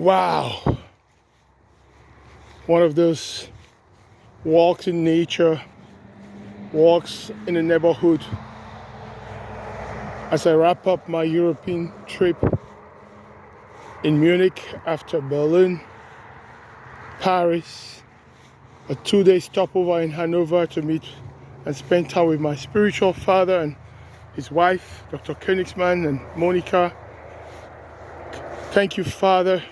Wow. One of those walks in nature, walks in the neighborhood. As I wrap up my European trip in Munich after Berlin, Paris, a 2-day stopover in Hanover to meet and spend time with my spiritual father and his wife, Dr. Königsmann and Monica. Thank you, Father.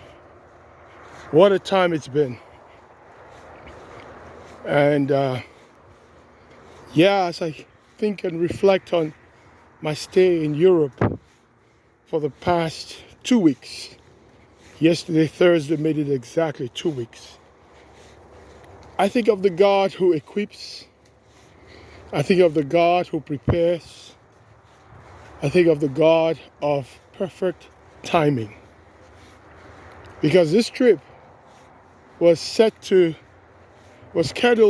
What a time it's been. And as I think and reflect on my stay in Europe for the past 2 weeks, yesterday, Thursday, made it exactly 2 weeks. I think of the God who equips. I think of the God who prepares. I think of the God of perfect timing. Because this trip was scheduled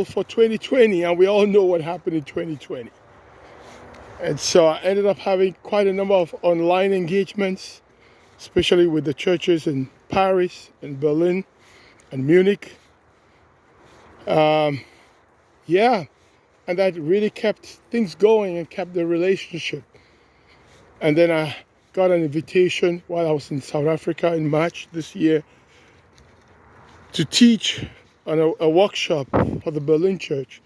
for 2020, and we all know what happened in 2020. And so I ended up having quite a number of online engagements, especially with the churches in Paris and Berlin and Munich. And that really kept things going and kept the relationship. And then I got an invitation while I was in South Africa in March this year to teach on a workshop for the Berlin church.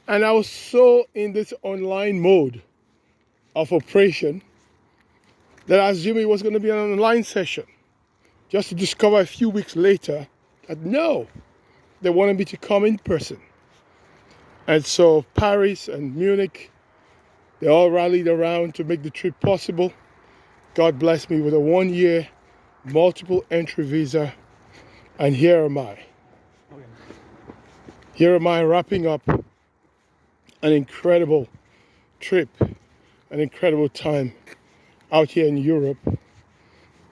And I was so in this online mode of operation that I assumed it was going to be an online session, just to discover a few weeks later that no, they wanted me to come in person. And so Paris and Munich, they all rallied around to make the trip possible. God blessed me with a 1-year multiple entry visa. And here am I. Here am I wrapping up an incredible trip, an incredible time out here in Europe.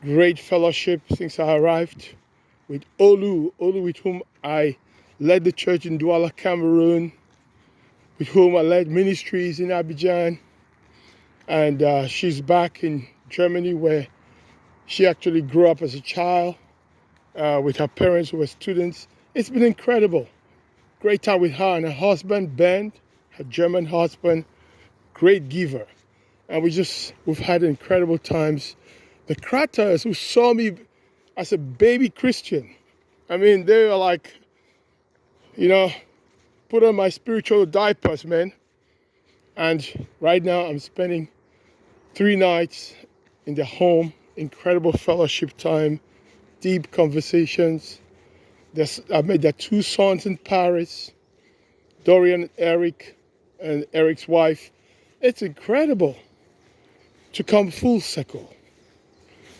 Great fellowship since I arrived with Olu with whom I led the church in Douala, Cameroon, with whom I led ministries in Abidjan. And she's back in Germany, where she actually grew up as a child with her parents who were students. It's been incredible. Great time with her and her husband, Ben, her German husband, great giver. And we've had incredible times. The Kraters, who saw me as a baby Christian, I mean, they were like, put on my spiritual diapers, man. And right now I'm spending 3 nights in their home, incredible fellowship time, deep conversations. I met their 2 sons in Paris, Dorian and Eric, and Eric's wife. It's incredible to come full circle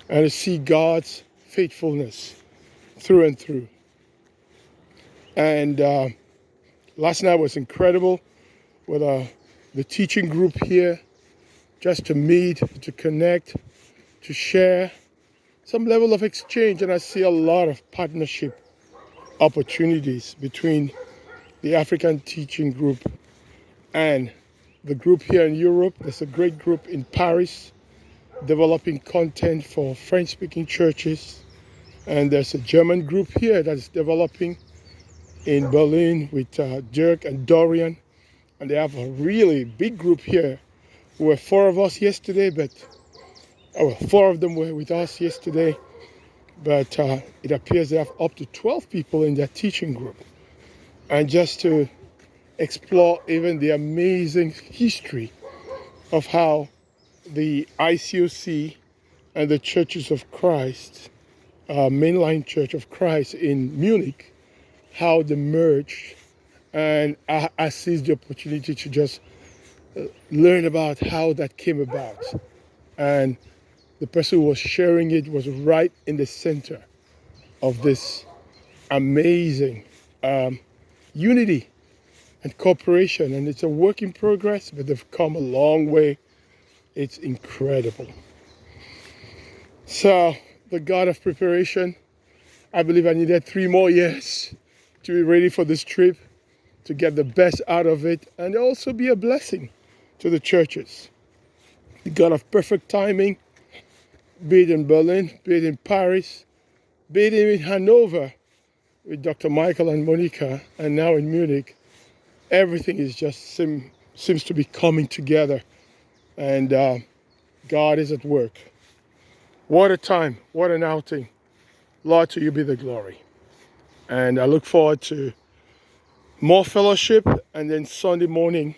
and to see God's faithfulness through and through. And last night was incredible with the teaching group here, just to meet, to connect, to share some level of exchange. And I see a lot of partnership opportunities between the African teaching group and the group here in Europe. There's a great group in Paris developing content for French-speaking churches. And there's a German group here that's developing in Berlin with Dirk and Dorian. And they have a really big group here. We were 4 of us yesterday, 4 of them were with us yesterday. But it appears they have up to 12 people in their teaching group. And just to explore even the amazing history of how the ICOC and the Churches of Christ, mainline Church of Christ in Munich, how they merged. And I seized the opportunity to just learn about how that came about. And the person who was sharing it was right in the center of this amazing unity and cooperation. And it's a work in progress, but they've come a long way. It's incredible. So the God of preparation, I believe I needed 3 more years to be ready for this trip, to get the best out of it, and also be a blessing to the churches. The God of perfect timing, be it in Berlin, be it in Paris, being in Hanover with Dr. Michael and Monica, and now in Munich, everything is just seems to be coming together, and God is at work. What a time, what an outing. Lord, to you be the glory. And I look forward to more fellowship, and then Sunday morning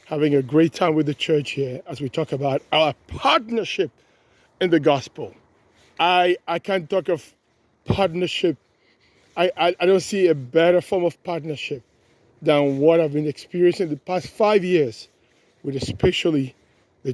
having a great time with the church here as we talk about our partnership in the gospel. I can't talk of partnership. I don't see a better form of partnership than what I've been experiencing the past 5 years with especially the